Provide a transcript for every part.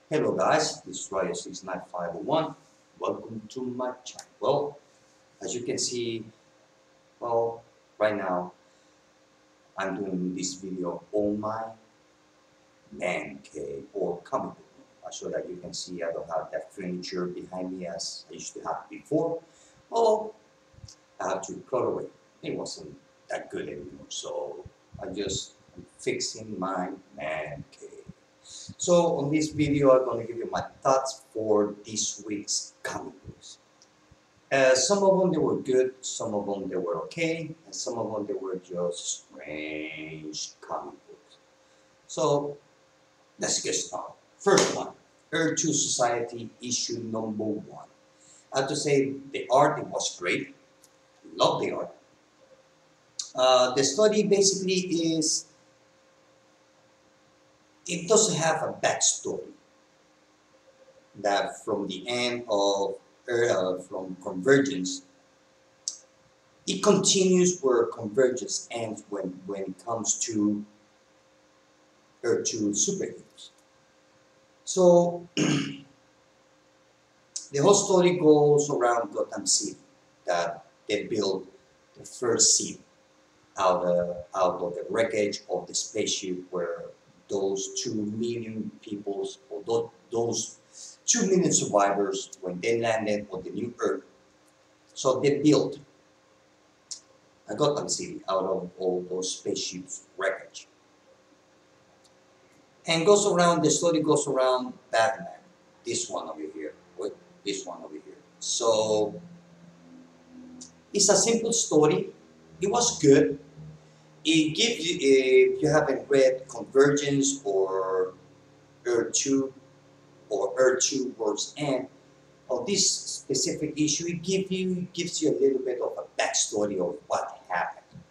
Hello guys, this is Ryo69501. Welcome to my channel. Well, as you can see, right now I'm doing this video on my man cave or comic book room. So that you can see I don't have that furniture behind me as I used to have before. Oh, I have to cut away. It wasn't that good anymore, so I'm fixing my man cave. So on this video, I'm going to give you my thoughts for this week's comic books. Some of them they were good, some of them they were okay, and some of them they were just strange comic books. So let's get started. First one, Earth 2 Society issue number 1. I have to say the art it was great. Love the art. The story basically is it doesn't have a backstory. That from the end of from Convergence, it continues where Convergence ends when it comes to Earth 2 superheroes. So the whole story goes around Gotham City, that they built the first city out of the wreckage of the spaceship where those 2 million peoples or those 2 million survivors when they landed on the new Earth. So they built a Gotham City out of all those spaceships wreckage. And the story goes around Batman, this one over here, with this one over here. So it's a simple story. It was good. It gives you, if you haven't read Convergence or Earth 2 or Earth 2 World's End, of this specific issue, it gives you a little bit of a backstory of what happened.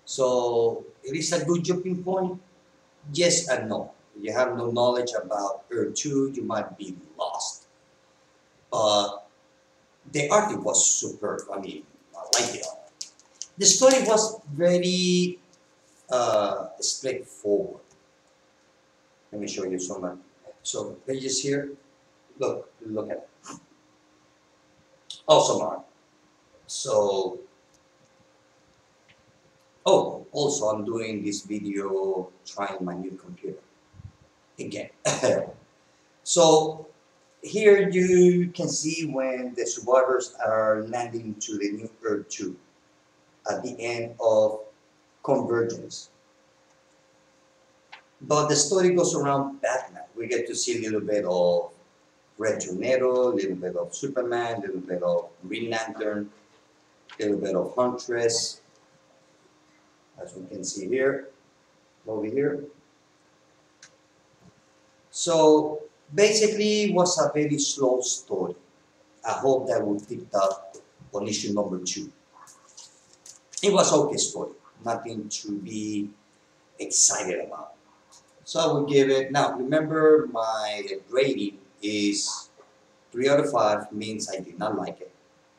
So it is a good jumping point, yes and no. If you have no knowledge about Earth 2, you might be lost. But the art was superb. I mean, I like the art. The story was very straightforward. Let me show you some pages here. Look at it. Awesome art. So, also I'm doing this video trying my new computer again. So here you can see when the survivors are landing to the new Earth 2 at the end of Convergence. But the story goes around Batman. We get to see a little bit of Red Tornado, a little bit of Superman, a little bit of Green Lantern, a little bit of Huntress, as we can see here, over here. So basically it was a very slow story. I hope that we picked up on issue number 2. It was okay story, nothing to be excited about. So I will give it, now remember my rating is 3 out of 5 means I did not like it.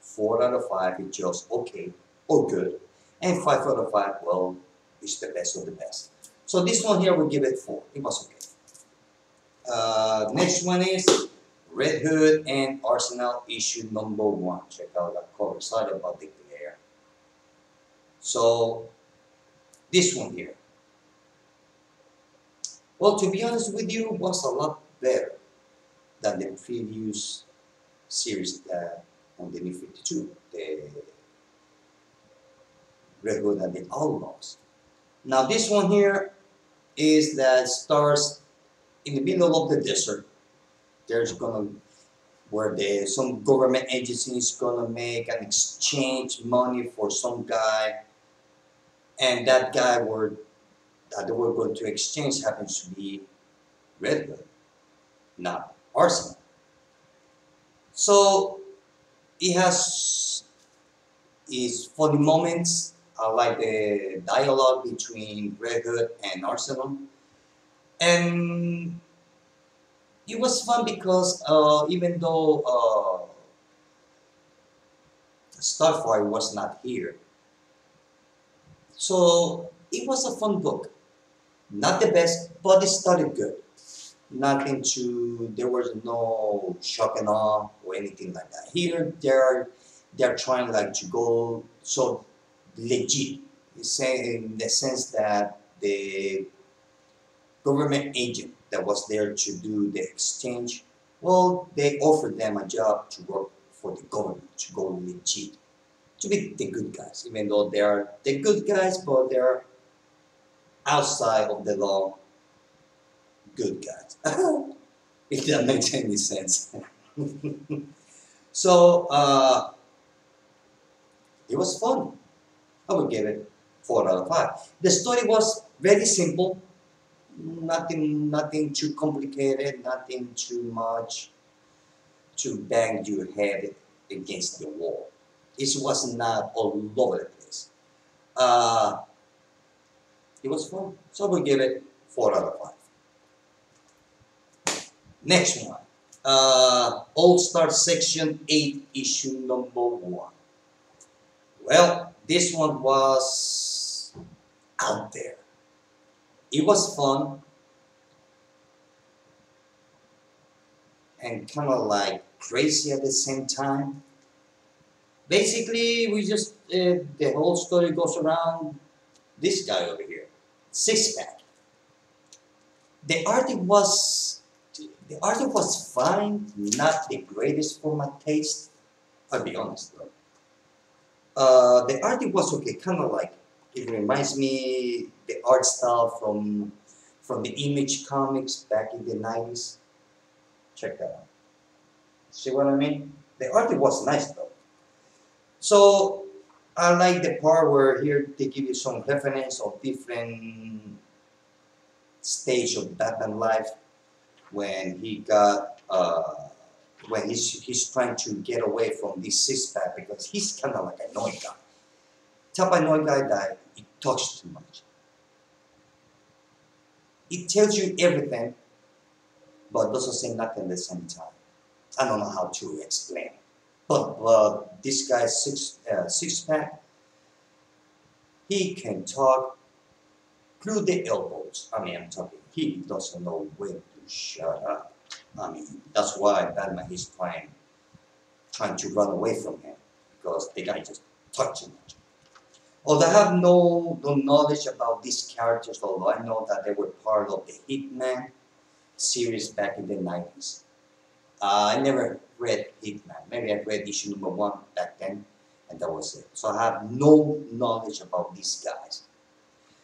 4 out of 5 is just okay or good. And 5 out of 5, well, it's the best of the best. So this one here, we'll give it 4. It was okay. Next one is Red Hood and Arsenal issue number 1. Check out that cover. Sorry about the glare. So this one here. Well, to be honest with you, was a lot better than the previous series on the New 52, the Red Hood and the Outlaws. Now this one here is that stars in the middle of the desert. There's where some government agency is gonna make an exchange money for some guy, and that guy that they were going to exchange happens to be Red Hood, not Arsenal. So it has its funny moments. I like the dialogue between Red Hood and Arsenal. And it was fun because even though Starfire was not here, so it was a fun book. Not the best, but it started good. Nothing to, there was no shock and awe or anything like that. Here, they're trying like to go so legit, in the sense that the government agent that was there to do the exchange, well, they offered them a job to work for the government, to go legit, to be the good guys, even though they are the good guys, but they're outside of the law good guys. If that makes any sense. So it was fun. I would give it 4 out of 5. The story was very simple, nothing too complicated, nothing too much to bang your head against the wall. It was not all over the place. It was fun, so we'll give it 4 out of 5. Next one, All Star Section 8, issue number 1. Well, this one was out there. It was fun and kind of like crazy at the same time. Basically, we just, the whole story goes around this guy over here, Six Pack. The artwork was fine, not the greatest for my taste. I'll be honest though. The artwork was okay, kind of like, it reminds me the art style from the Image comics back in the 90s. Check that out. See what I mean? The artwork was nice though. So I like the part where here they give you some reference of different stage of Batman life when he got when he's trying to get away from this Six Pack because he's kind of like an annoying guy. Type of annoying guy that he talks too much. It tells you everything, but doesn't say nothing at the same time. I don't know how to explain it. But this guy Six Pack, he can talk through the elbows. I mean, I'm talking. He doesn't know when to shut up. I mean, that's why Batman is trying to run away from him because the guy just talks too much. Although I have no knowledge about these characters, although I know that they were part of the Hitman series back in the 90s. I never read Hitman. Maybe I read issue number 1 back then, and that was it. So I have no knowledge about these guys.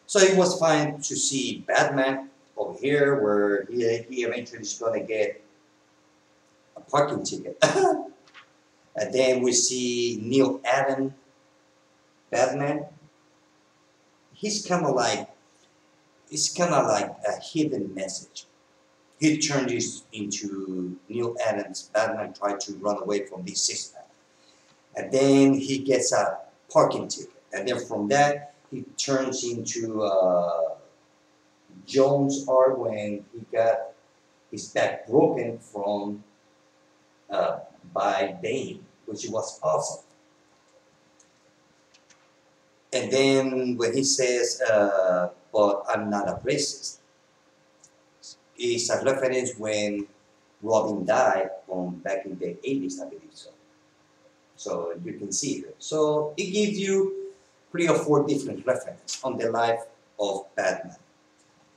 So it was fine to see Batman over here, where he eventually is going to get a parking ticket. And then we see Neil Adams, Batman. He's kind of like, it's kind of like a hidden message. He turned this into Neil Adams, Batman tried to run away from this Six Pack. And then he gets a parking ticket. And then from that, he turns into Jones art when he got his back broken from by Bane, which was awesome. And then when he says, but I'm not a racist, it's a reference when Robin died back in the 80s, I believe so. So you can see it. So it gives you 3 or 4 different references on the life of Batman.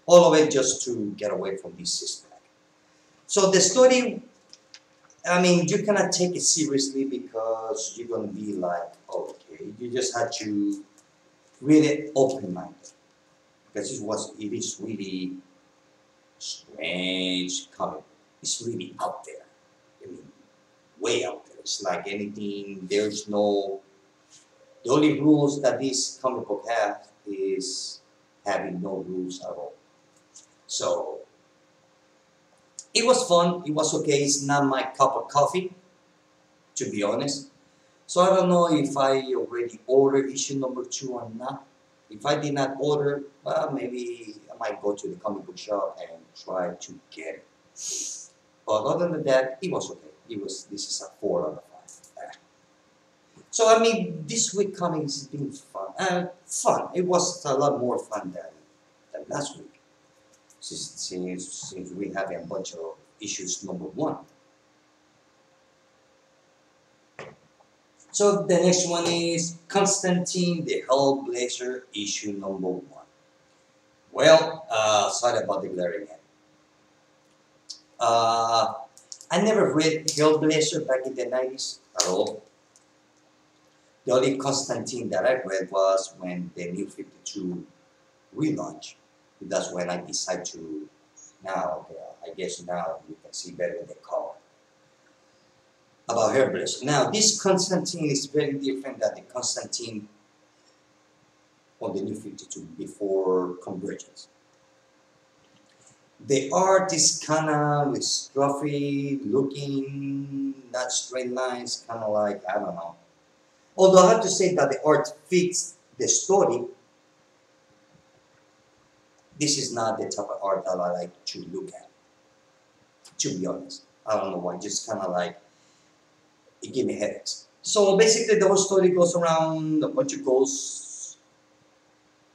All of it just to get away from this Six Pack. So the story, I mean, you cannot take it seriously because you're going to be like, okay, you just have to read it open-minded. Because it is really strange comic. It's really out there. I mean, way out there. It's like anything, there's no, the only rules that this comic book has is having no rules at all. So, it was fun, it was okay, it's not my cup of coffee, to be honest. So I don't know if I already ordered issue number 2 or not. If I did not order, well, maybe I might go to the comic book shop and try to get it. But other than that, it was okay. This is a 4 out of 5. So I mean, this week comics has been fun. It was a lot more fun than last week. since we have a bunch of issues number one. So the next one is Constantine the Hellblazer, issue number one. Well, sorry about the glaring again. I never read Hellblazer back in the 90s at all. The only Constantine that I read was when the New 52 relaunch. That's when I decided to, now, I guess now you can see better the cover about Hellblazer. Now, this Constantine is very different than the Constantine on the New 52 before Convergence. The art is kind of scruffy looking, not straight lines, kind of like, I don't know. Although I have to say that the art fits the story, this is not the type of art that I like to look at, to be honest. I don't know why, just kind of like, it gave me headaches. So basically the whole story goes around a bunch of ghosts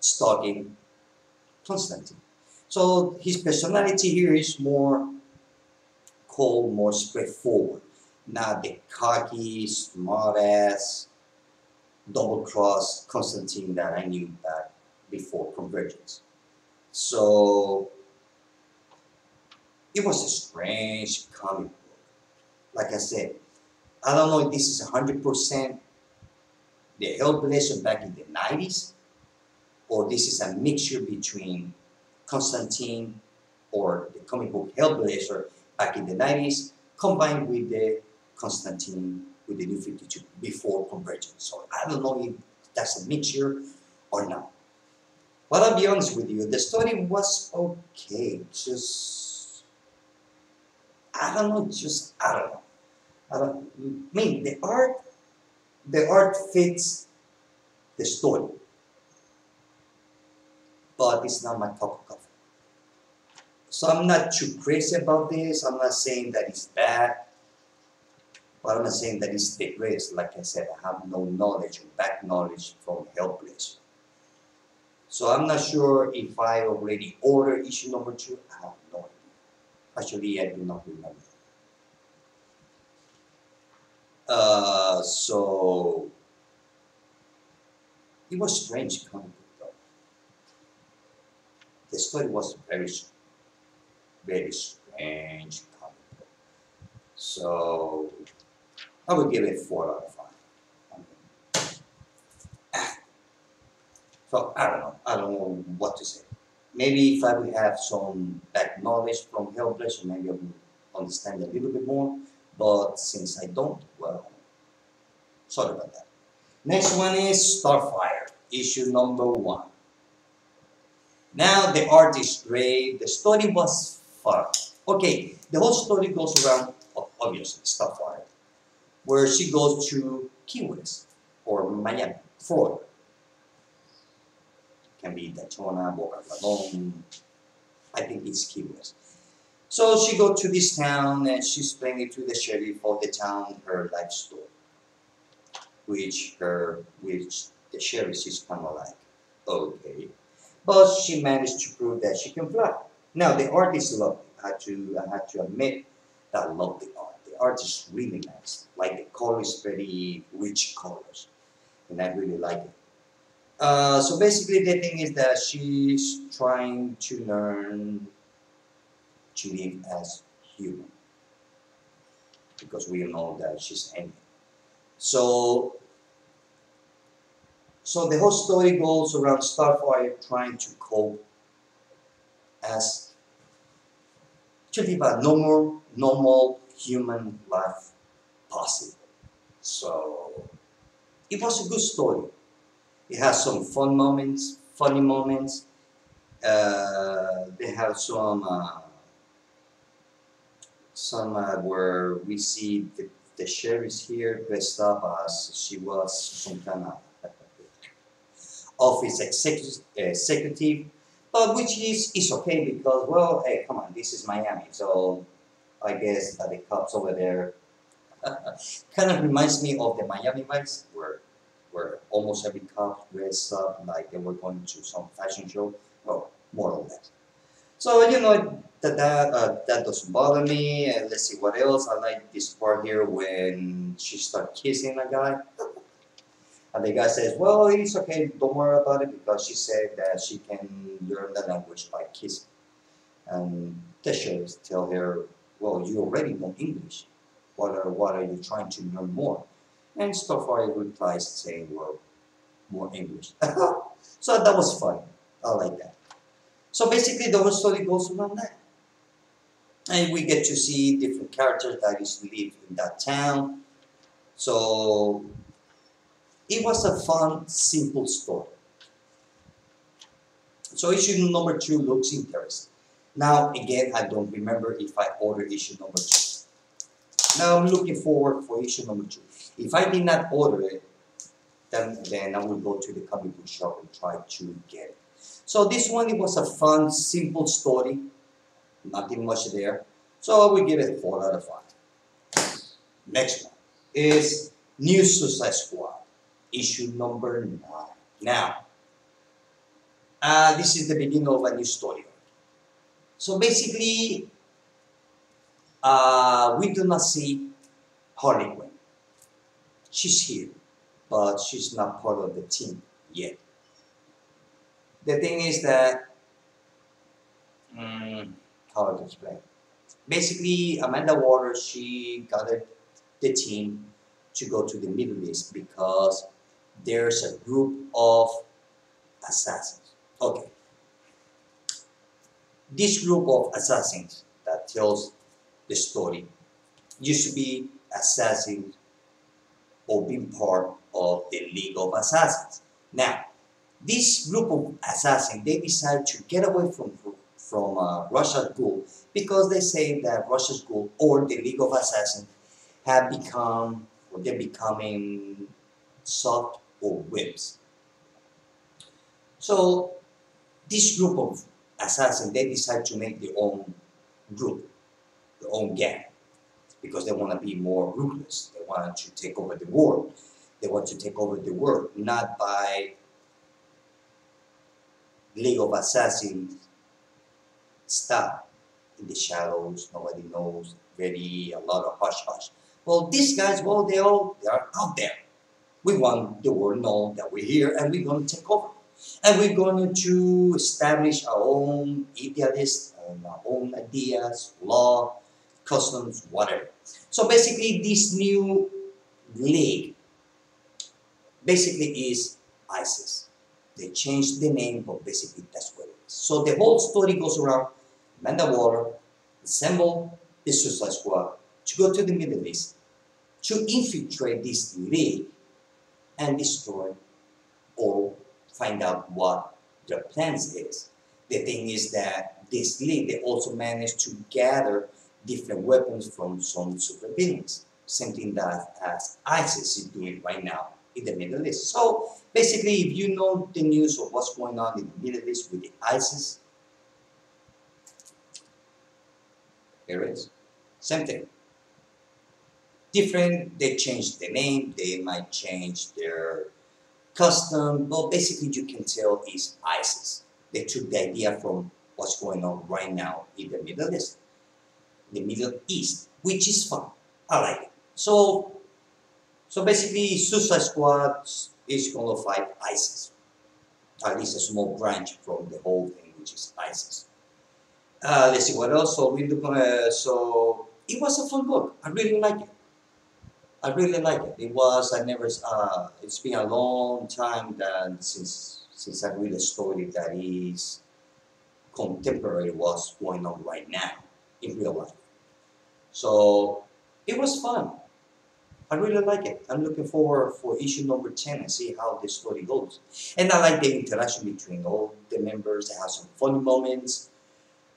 stalking Constantine. So his personality here is more cold, more straightforward. Not the cocky, smart-ass, double-cross Constantine that I knew back before Convergence. So it was a strange comic book. Like I said, I don't know if this is 100% the Hellblazer back in the 90s, or this is a mixture between Constantine or the comic book Hellblazer back in the 90s, combined with the Constantine with the New 52 before Convergence. So I don't know if that's a mixture or not. But I'll be honest with you, the story was okay. Just, I don't know, I mean, the art fits the story, but it's not my cup of coffee. So I'm not too crazy about this. I'm not saying that it's bad, but I'm not saying that it's the greatest. Like I said, I have no knowledge or back knowledge from Hellblazer. So I'm not sure if I already ordered issue number 2. I have no idea. Actually, I do not remember. So it was strange comic book though. The story was very strange comic book. So I would give it 4 out of 5. So I don't know what to say. Maybe if I would have some back knowledge from Hellblazer, maybe I would understand a little bit more. But since I don't, well, sorry about that. Next one is Starfire, issue number 1. Now the art is great. The story was fun. Okay, the whole story goes around, obviously, Starfire, where she goes to Key West or Miami, Florida. Can be Daytona, Boca Raton. I think it's Key West. So she goes to this town and she's explaining to the sheriff of the town her life story, which the sheriff is kind of like, okay, but she managed to prove that she can fly. Now the art is lovely. I had to admit that I love the art. The art is really nice. Like the color is very rich colors, and I really like it. So basically, the thing is that she's trying to learn to live as human, because we know that she's alien. So the whole story goes around Starfire trying to cope as to live a normal human life possible. So it was a good story. It has some fun moments, funny moments. They have some where we see the sheriff here dressed up as she was some kind of office executive, but which is okay because, well, hey, come on, this is Miami, so I guess that the cops over there kind of reminds me of the Miami Vice, where almost every cop dressed up like they were going to some fashion show, well, more or less. So that doesn't bother me. And let's see what else. I like this part here when she starts kissing a guy, and the guy says, "Well, it's okay. Don't worry about it because she said that she can learn the language by kissing." And teachers tell her, "Well, you already know English. What are you trying to learn more?" And Starfire replies saying, "Well, more English." So that was fun. I like that. So basically, the whole story goes around that. And we get to see different characters that used to live in that town. So it was a fun, simple story. So issue number 2 looks interesting. Now again, I don't remember if I ordered issue number 2. Now I'm looking forward for issue number 2. If I did not order it, then I will go to the comic book shop and try to get it. So this one, it was a fun, simple story. Nothing much there. So I will give it 4 out of 5. Next one is New Suicide Squad, issue number 9. Now, this is the beginning of a new story. So basically, we do not see Harley Quinn. She's here, but she's not part of the team yet. The thing is that, how to explain? Basically, Amanda Waller, she gathered the team to go to the Middle East because there's a group of assassins. Okay, this group of assassins that tells the story used to be assassins or being part of the League of Assassins. Now, this group of assassins, they decide to get away from Russia's Ghoul because they say that Russia's Ghoul or the League of Assassins have become, or they're becoming soft or whips. So this group of assassins, they decide to make their own group, their own gang, because they want to be more ruthless. They want to take over the world. They want to take over the world, not by League of Assassins style in the shadows. Nobody knows. Very a lot of hush hush. Well, these guys, well, they are out there. We want the world to know that we're here and we're going to take over. And we're going to establish our own idealists and our own ideas, law, customs, whatever. So basically, this new league basically is ISIS. They changed the name, but basically that's what it is. So the whole story goes around Amanda Waller assemble the Suicide Squad to go to the Middle East to infiltrate this league and destroy or find out what their plans is. The thing is that this league, they also managed to gather different weapons from some supervillains, something that as ISIS is doing right now in the Middle East. So basically, if you know the news of what's going on in the Middle East with the ISIS, here it is. Same thing. Different, they changed the name, they might change their custom, but basically you can tell it's ISIS. They took the idea from what's going on right now in the Middle East, which is fun. I like it. So basically, Suicide Squad is going to fight ISIS. At least a small branch from the whole thing, which is ISIS. Let's see what else. So we look. So it was a fun book. I really like it. I really like it. It was. I never. It's been a long time that since I read a story that is contemporary what's going on right now in real life. So it was fun. I really like it. I'm looking forward for issue number 10 and see how the story goes. And I like the interaction between all the members. They have some funny moments.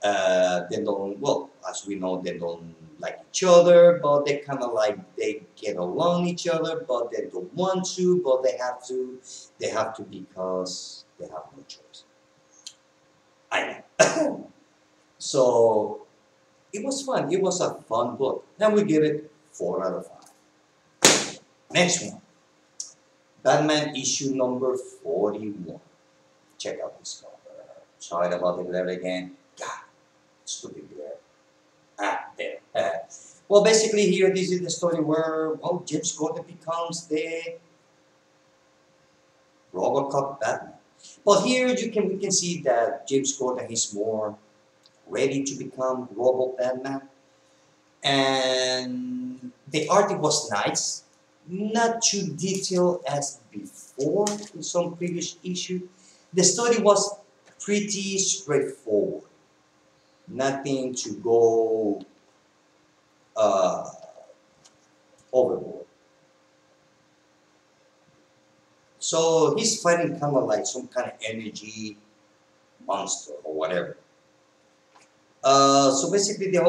They don't, well, as we know, they don't like each other, but they kind of like, they get along each other, but they don't want to, but they have to. They have to because they have no choice. I know. So it was fun. It was a fun book. And we give it 4 out of 5. Next one. Batman issue number 41. Check out this cover. Sorry about the glare again. God, stupid bear. There. Well, basically here, this is the story where, well, James Gordon becomes the RoboCop Batman. But here we can see that James Gordon is more ready to become Robo Batman. And the art was nice, not too detailed as before in some previous issue. The story was pretty straightforward, nothing to go uh, overboard. So he's fighting kind of like some kind of energy monster or whatever. So basically, the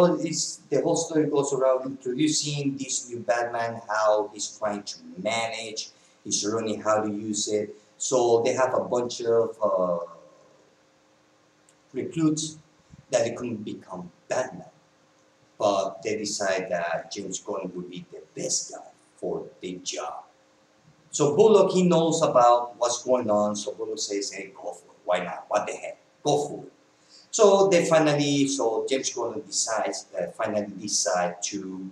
whole story goes around introducing this new Batman, how he's trying to manage, he's learning how to use it. So they have a bunch of recruits that they couldn't become Batman, but they decide that James Gordon would be the best guy for the job. So Bullock, he knows about what's going on, so Bullock says, hey, go for it. Why not? What the heck? Go for it. So James Gordon finally decide to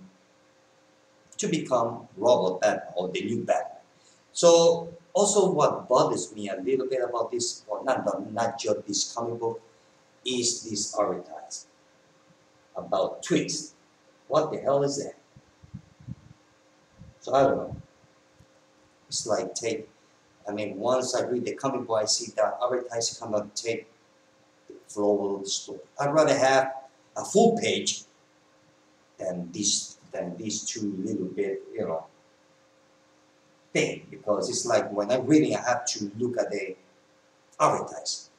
become Robot Batman or the new Batman. So also what bothers me a little bit about this, or not just this comic book, is this advertisement about Twix. What the hell is that? So I don't know. It's like once I read the comic book, I see that advertisement come out, take the flow of the story. I'd rather have a full page than these two little bit, thing, because it's like when I'm reading, I have to look at the advertisement,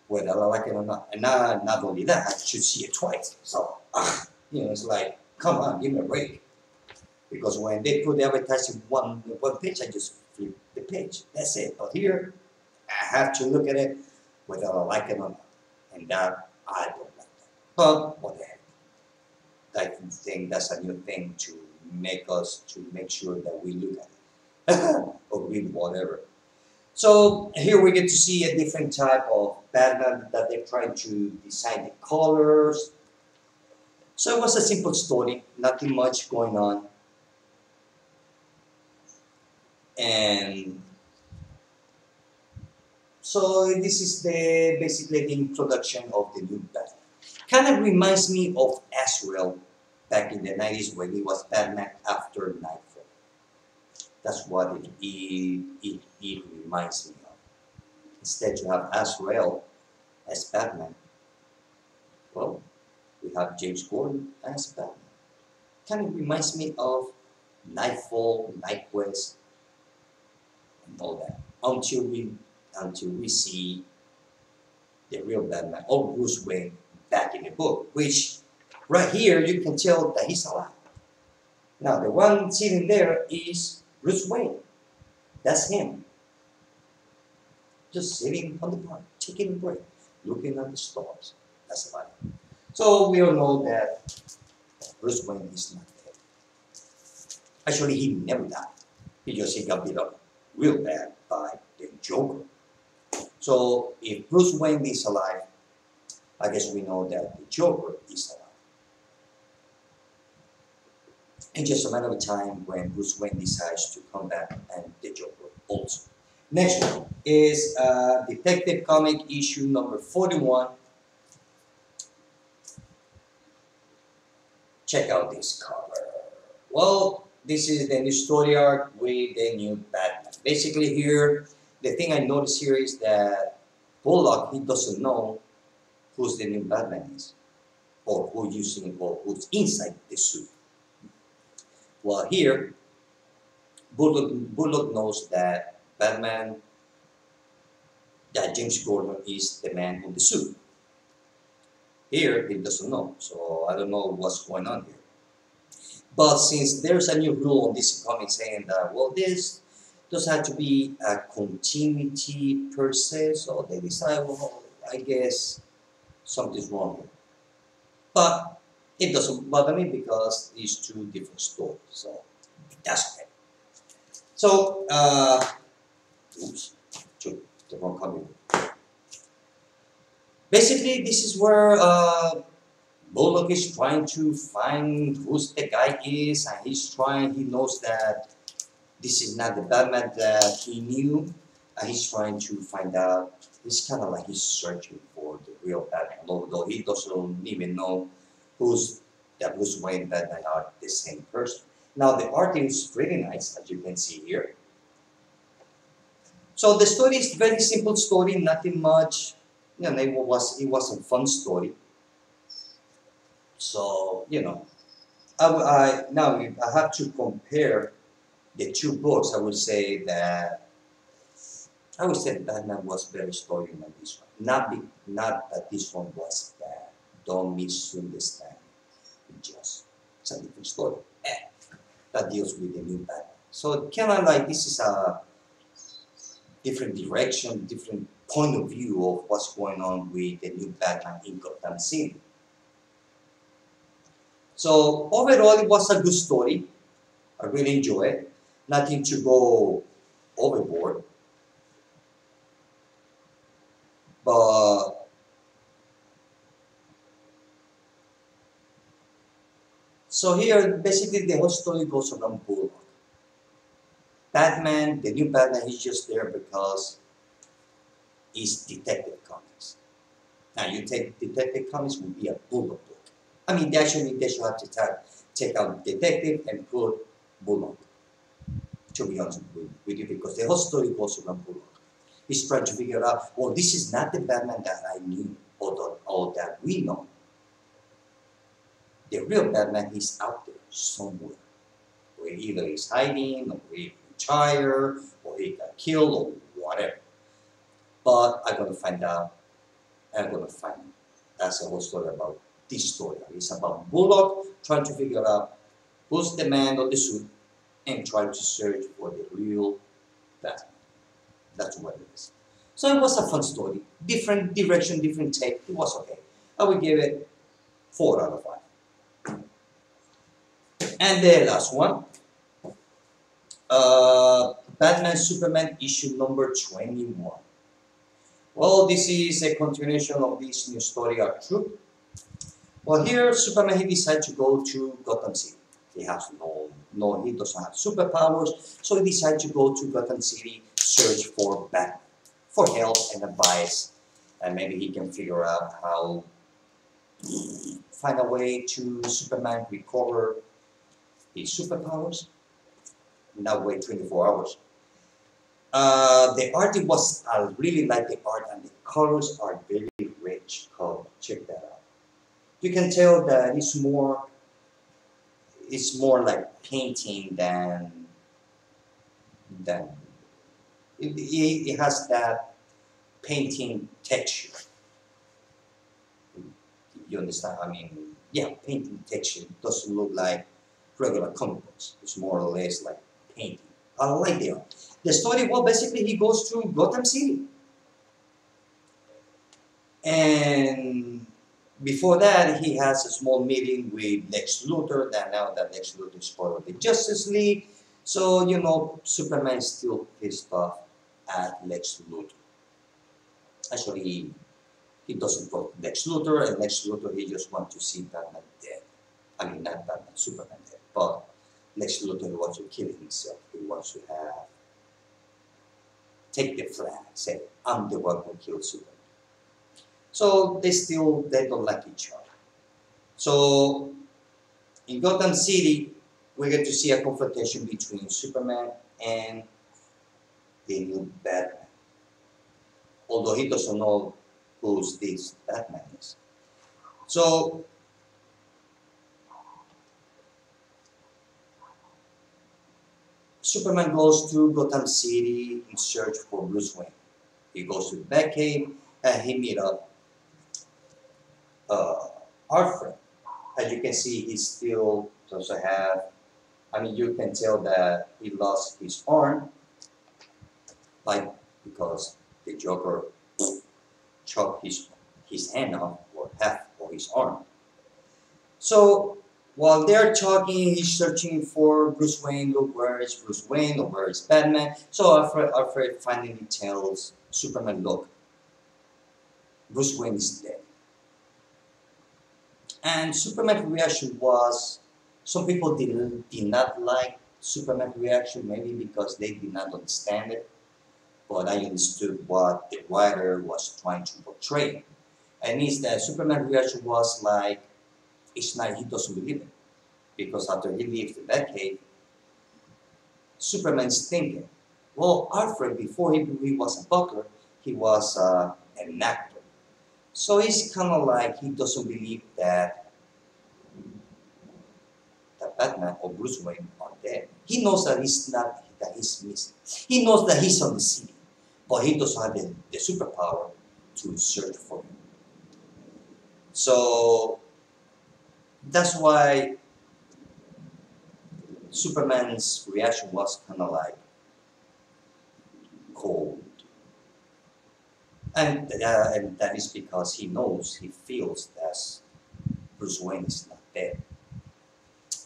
whether I like it or not. And not only that, I should see it twice. So, it's like, come on, give me a break. Because when they put the advertising one page, I just flip the page. That's it. But here, I have to look at it whether I like it or not. And that, I don't like that. But what the heck. I think that's a new thing to make sure that we look at it. Or read whatever. So here we get to see a different type of Batman that they're trying to design the colors. So it was a simple story, nothing much going on. And so this is basically the introduction of the new Batman. Kind of reminds me of Azrael back in the 90s when he was Batman after Nightfall. That's what it reminds me of. Instead you have Azrael as Batman. Well, we have James Gordon as Batman. Kind of reminds me of Nightfall, Nightquest, and all that. Until we see the real Batman or Bruce Wayne back in the book, which right here you can tell that he's alive. Now the one sitting there is Bruce Wayne. That's him. Just sitting on the park, taking a break, looking at the stars. That's about it. So we all know that Bruce Wayne is not dead. Actually, he never died. He got beat up real bad by the Joker. So if Bruce Wayne is alive, I guess we know that the Joker is alive. It's just a matter of time when Bruce Wayne decides to come back and the Joker also. Next one is Detective Comic issue number 41. Check out this cover. Well, this is the new story arc with the new Batman. Basically here, the thing I noticed here is that Bullock, he doesn't know who's the new Batman is, or who's inside the suit. Well, here, Bullock knows that James Gordon is the man in the suit. Here, he doesn't know, so I don't know what's going on here. But since there's a new rule on this comic saying that, well, this does have to be a continuity per se, so they decide, well, I guess something's wrong here. But it doesn't bother me because it's two different stories, so that's okay. So, oops, took the wrong comic. Basically, this is where Bullock is trying to find who's the guy is, and he knows that this is not the Batman that he knew, and he's trying to find out. It's kind of like he's searching for the real Batman, although he doesn't even know who's that Bruce Wayne and Batman are the same person. Now the art is pretty nice, as you can see here. So the story is very simple story, nothing much. You know, it was a fun story. So now if I have to compare the two books. I would say Batman was better story than this one. Not that this one was bad. Don't misunderstand. It's a different story. That deals with the new Batman. So kind of like this is a different direction, different point of view of what's going on with the new Batman in Gotham City. So overall, it was a good story. I really enjoy it. Nothing to go overboard. But so here, basically, the whole story goes around Bullock. Batman, the new Batman, he's just there because he's Detective Comics. Now, you take Detective Comics would be a Bullock book. I mean, they should have to take out Detective and put Bullock. To be honest with you, because the whole story goes around Bullock. He's trying to figure out, well, this is not the Batman that I knew or that we know. The real Batman is out there somewhere. Where either he's hiding, or he retired, or he got killed, or whatever. But I'm going to find out, and I'm going to find him. That's the whole story about this story. It's about Bullock trying to figure out who's the man of the suit and try to search for the real Batman. That's what it is. So it was a fun story. Different direction, different take. It was okay. I would give it 4 out of 5. And the last one. Batman Superman issue number 21. Well, this is a continuation of this new story arc troop. Well, here Superman, he decided to go to Gotham City. He has he doesn't have superpowers, so he decided to go to Gotham City, search for Batman, for help and advice, and maybe he can figure out how find a way to Superman recover his superpowers. Not wait 24 hours. The art was I really like the art, and the colors are very rich. Check that out. You can tell that it's more like painting than it has that painting texture. You understand? I mean, yeah, painting texture. It doesn't look like regular comic books. It's more or less like painting. I like the art. The story, well, basically he goes to Gotham City. And before that, he has a small meeting with Lex Luthor. Now that Lex Luthor is part of the Justice League, so Superman is still pissed off at Lex Luthor. Actually, he doesn't vote Lex Luthor, and Lex Luthor he just wants to see Batman dead. I mean, not Batman, Superman dead, but Lex Luthor wants to kill himself. He wants to take the flag, say, I'm the one who killed Superman. So they don't like each other. So in Gotham City, we get to see a confrontation between Superman and the new Batman. Although he doesn't know who this Batman is. So Superman goes to Gotham City in search for Bruce Wayne. He goes to the Batcave and he meets up Alfred. As you can see, he still doesn't have. I mean, you can tell that he lost his arm, like because the Joker chopped his hand off or half of his arm. So while they're talking, he's searching for Bruce Wayne. Look, where is Bruce Wayne? Or where is Batman? So Alfred finally tells Superman, look, Bruce Wayne is dead. And Superman's reaction was, some people did not like Superman's reaction, maybe because they did not understand it, but I understood what the writer was trying to portray. And is that Superman's reaction was like, it's not, he doesn't believe it. Because after he leaves the Batcave, Superman's thinking, well, Alfred, before he was a butler, he was an actor. So it's kind of like he doesn't believe that Batman or Bruce Wayne are dead. He knows that he's missing. He knows that he's on the city, but he doesn't have the superpower to search for him. So that's why Superman's reaction was kind of like cold. And that is because he knows, he feels that Bruce Wayne is not dead.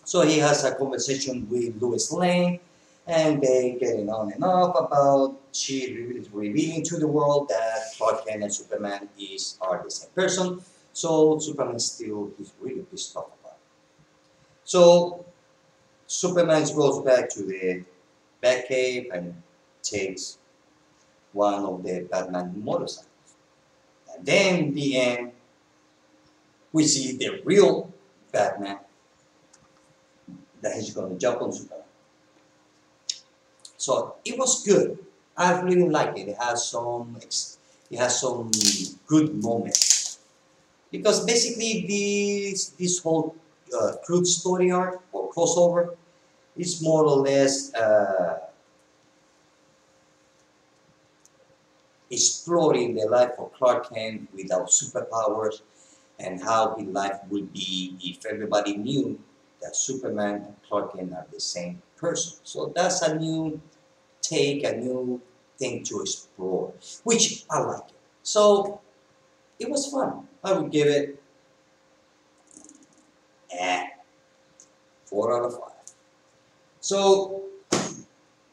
So he has a conversation with Lois Lane, and they getting on and off about she revealing to the world that Clark Kent and Superman are the same person. So Superman still is really pissed off about it. So Superman goes back to the Batcave and takes one of the Batman motorcycles. And then in the end, we see the real Batman that he's going to jump on Superman. So it was good. I really like it. It has some good moments, because basically this whole crude story arc or crossover is more or less exploring the life of Clark Kent without superpowers, and how his life would be if everybody knew that Superman and Clark Kent are the same person. So that's a new take, a new thing to explore, which I like it. So it was fun. I would give it 4 out of 5. So,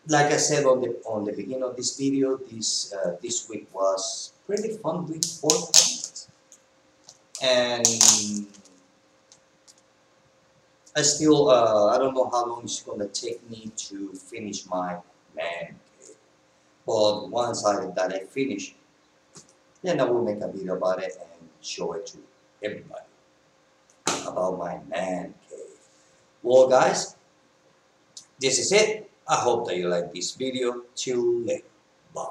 like I said on the beginning of this video, this week was pretty fun week for comics, and I still I don't know how long it's gonna take me to finish my man cave. But once that I finish, then I will make a video about it and show it to everybody about my man cave. Well, guys, this is it. I hope that you like this video. Till later. Bye.